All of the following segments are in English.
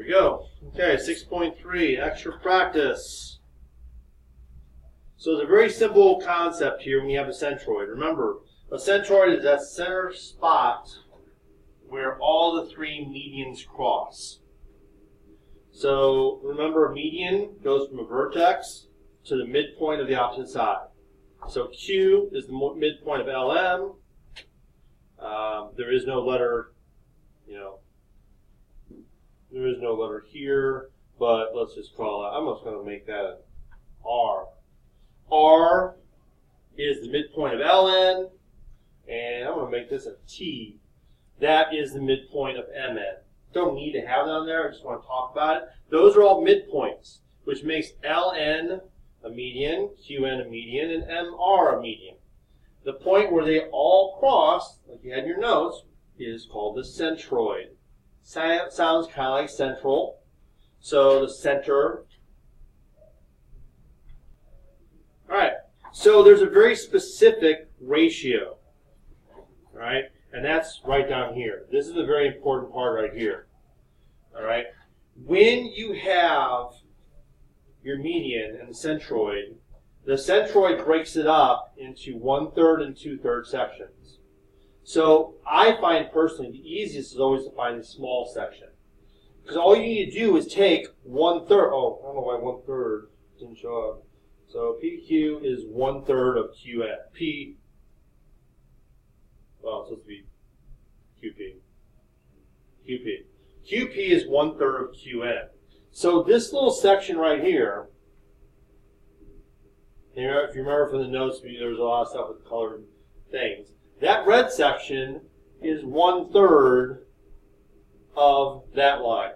we go. Okay, 6.3, extra practice. So it's a very simple concept here when you have a centroid. Remember, a centroid is that center spot where all the three medians cross. So remember, a median goes from a vertex to the midpoint of the opposite side. So Q is the midpoint of LM. There is no letter, there is no letter here, but let's just call it, I'm just going to make that an R. R is the midpoint of LN, and I'm going to make this a T. That is the midpoint of MN. Don't need to have that on there, I just want to talk about it. Those are all midpoints, which makes LN a median, QN a median, and MR a median. The point where they all cross, like you had in your notes, is called the centroid. Sounds kind of like central. So the center. All right. So there's a very specific ratio. All right. And that's right down here. This is a very important part right here. All right. When you have your median and the centroid breaks it up into 1/3 and 2/3 sections. So I find personally the easiest is always to find the small section. Because all you need to do is take 1/3. Oh, I don't know why 1/3 didn't show up. So PQ is 1/3 of QN. Well, it's supposed to be QP. QP is 1/3 of QN. So this little section right here, if you remember from the notes, there was a lot of stuff with colored things. That red section is 1/3 of that line.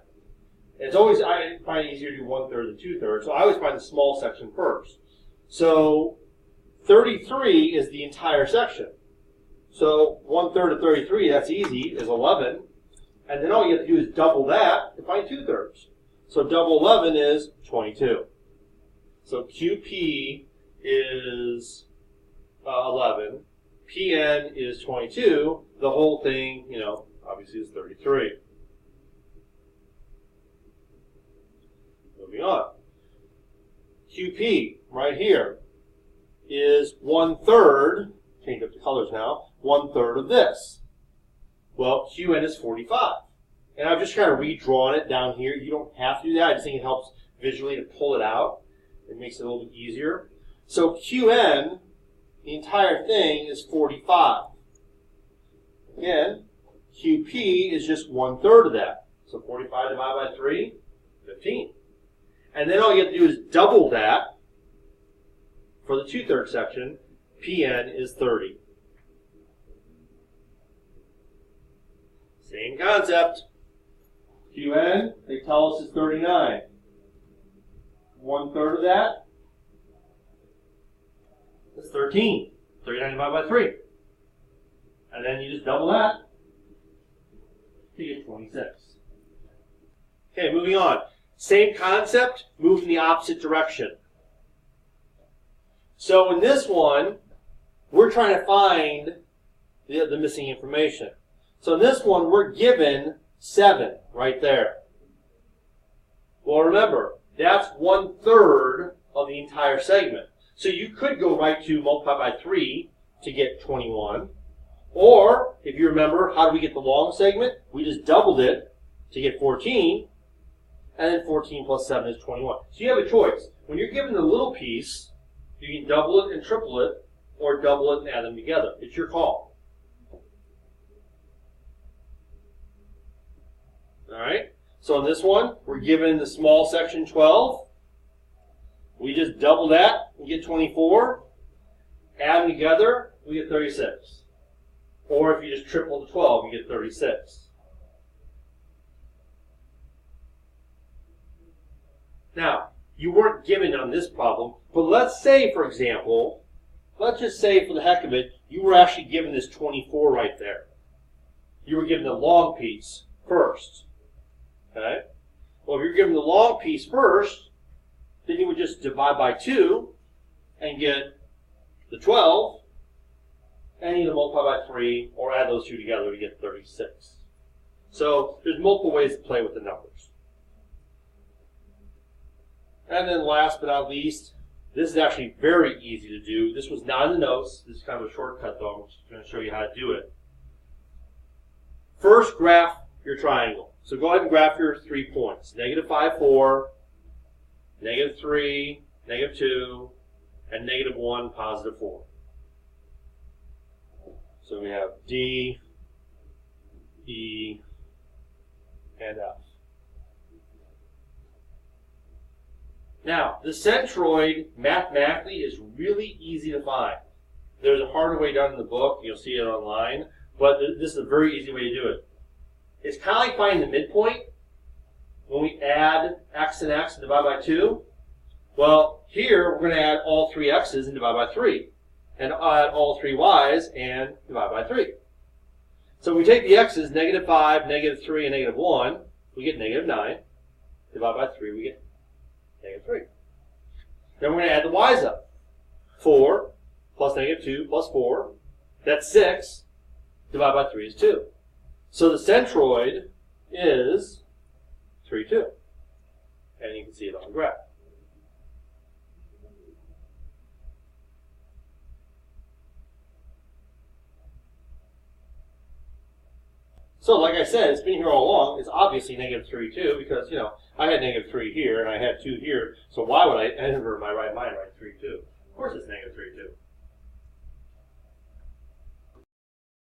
It's always, I find it easier to do 1/3 than 2/3, so I always find the small section first. So 33 is the entire section. So 1/3 of 33, that's easy, is 11. And then all you have to do is double that to find 2/3. So double 11 is 22. So QP is 11. PN is 22. The whole thing, obviously is 33. Moving on. QP, right here, is 1/3, change up the colors now, 1/3 of this. Well, QN is 45. And I've just kind of redrawn it down here. You don't have to do that. I just think it helps visually to pull it out. It makes it a little bit easier. So QN, the entire thing, is 45. Again, QP is just 1/3 of that. So 45 divided by 3, 15. And then all you have to do is double that for the 2/3 section. PN is 30. Same concept. QN, they tell us is 39. 1/3 of that is 13. 39 divided by 3. And then you just double that to get 26. Okay, moving on. Same concept, move in the opposite direction. So in this one, we're trying to find the missing information. So in this one, we're given 7 right there. Well, remember, that's 1/3 of the entire segment. So you could go right to multiply by 3 to get 21. Or, if you remember, how do we get the long segment? We just doubled it to get 14. And then 14 plus 7 is 21. So you have a choice. When you're given the little piece, you can double it and triple it, or double it and add them together. It's your call. All right? So in this one, we're given the small section 12. We just double that and get 24. Add them together, we get 36. Or if you just triple the 12, you get 36. Now, you weren't given on this problem, but let's say, for example, let's just say for the heck of it, you were actually given this 24 right there. You were given the long piece first. Okay? Well, if you're given the long piece first, then you would just divide by 2 and get the 12, and either multiply by 3 or add those two together to get 36. So there's multiple ways to play with the numbers. And then last but not least, this is actually very easy to do. This was not in the notes. This is kind of a shortcut, though. I'm just going to show you how to do it. First, graph your triangle. So go ahead and graph your 3 points. -5, 4, -3, -2, and -1, +4. So we have D, E, and F. Now, the centroid mathematically is really easy to find. There's a harder way done in the book. You'll see it online. But this is a very easy way to do it. It's kind of like finding the midpoint when we add x and x and divide by 2. Well, here we're going to add all 3 x's and divide by 3. And add all 3 y's and divide by 3. So we take the x's, -5, -3, and -1, we get -9. Divide by 3, we get -3. Then we're going to add the y's up. 4 plus -2 plus 4, that's 6. Divide by 3 is 2. So the centroid is 3, 2. And you can see it on the graph. So like I said, it's been here all along. It's obviously -3, 2, because, you know, I had -3 here and I had 2 here. So why would I ever in my right mind write 3, 2? Of course it's -3, 2.